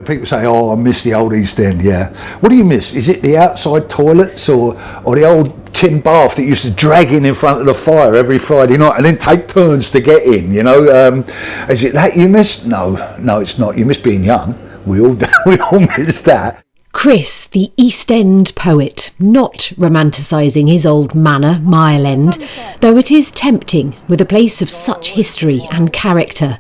People say, oh, I miss the old East End, yeah. What do you miss? Is it the outside toilets or the old tin bath that used to drag in front of the fire every Friday night and then take turns to get in, you know? Is it that you miss? No, it's not. You miss being young. We all miss that. Chris, the East End poet, not romanticising his old manor, Mile End, though it is tempting with a place of such history and character.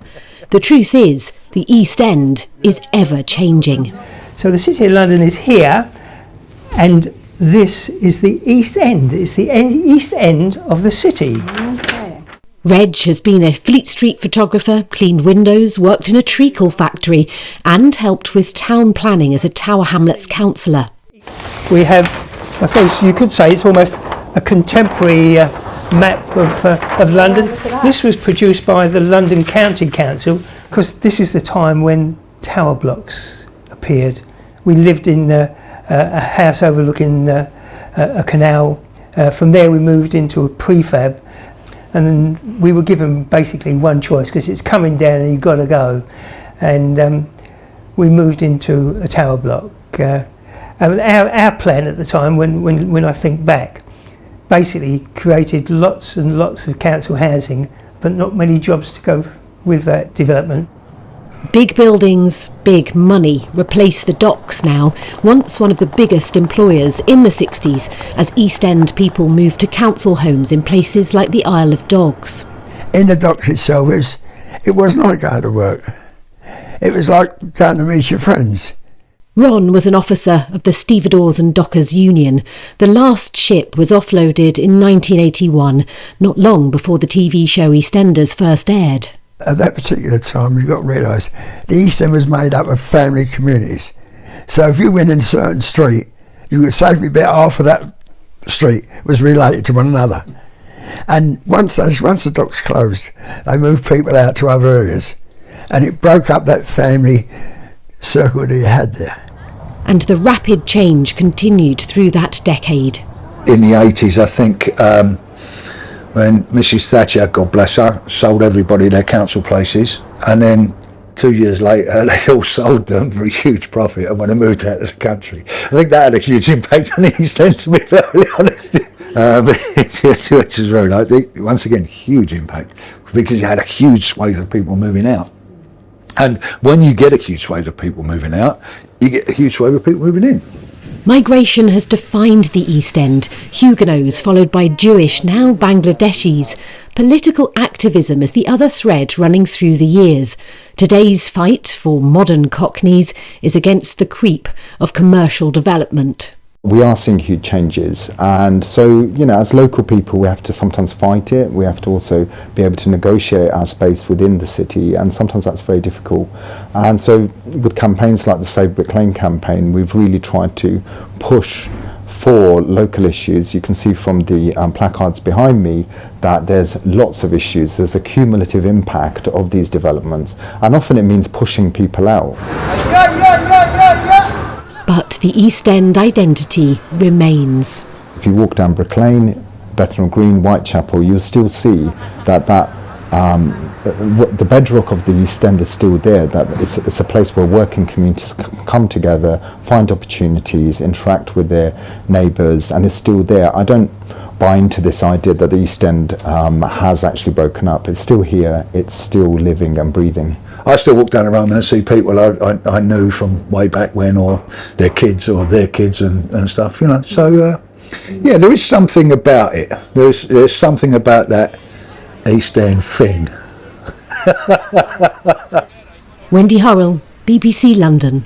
The truth is, the East End is ever changing. So the City of London is here, and this is the East End. It's the East End of the city. Okay. Reg has been a Fleet Street photographer, cleaned windows, worked in a treacle factory, and helped with town planning as a Tower Hamlets councillor. We have, I suppose you could say, it's almost a contemporary map of London. This was produced by the London County Council because this is the time when tower blocks appeared. We lived in a house overlooking a canal. From there we moved into a prefab, and then we were given basically one choice because it's coming down and you've got to go, and we moved into a tower block. Our plan at the time, when I think back, basically created lots and lots of council housing, but not many jobs to go with that development. Big buildings, big money replace the docks now, once one of the biggest employers in the 60s, as East End people moved to council homes in places like the Isle of Dogs. In the docks itself, it was not going to work. It was like going to meet your friends. Ron was an officer of the Stevedores and Dockers Union. The last ship was offloaded in 1981, not long before the TV show EastEnders first aired. At that particular time, you've got to realise the East End was made up of family communities. So if you went in a certain street, you could safely bet half of that street was related to one another. And once the docks closed, they moved people out to other areas, and it broke up that family circle that you had there. And the rapid change continued through that decade. In the 80s, I think, when Mrs Thatcher, God bless her, sold everybody their council places, and then 2 years later they all sold them for a huge profit and when they moved out of the country. I think that had a huge impact on the East End, to be very honest. But it was very like, once again, huge impact, because you had a huge swathe of people moving out. And when you get a huge swathe of people moving out, you get a huge swathe of people moving in. Migration has defined the East End. Huguenots followed by Jewish, now Bangladeshis. Political activism is the other thread running through the years. Today's fight for modern Cockneys is against the creep of commercial development. We are seeing huge changes, and so, you know, as local people we have to sometimes fight it. We have to also be able to negotiate our space within the city, and sometimes that's very difficult. And so with campaigns like the Save Brick Lane campaign, we've really tried to push for local issues. You can see from the placards behind me that there's lots of issues. There's a cumulative impact of these developments, and often it means pushing people out. But the East End identity remains. If you walk down Brick Lane, Bethnal Green, Whitechapel, you'll still see that the bedrock of the East End is still there, that it's a place where working communities come together, find opportunities, interact with their neighbours, and it's still there. I don't buy into this idea that the East End has actually broken up. It's still here, it's still living and breathing. I still walk down the road and see people I knew from way back when, or their kids and stuff, you know. So yeah, there is something about it. There's something about that East End thing. Wendy Hurrell, BBC London.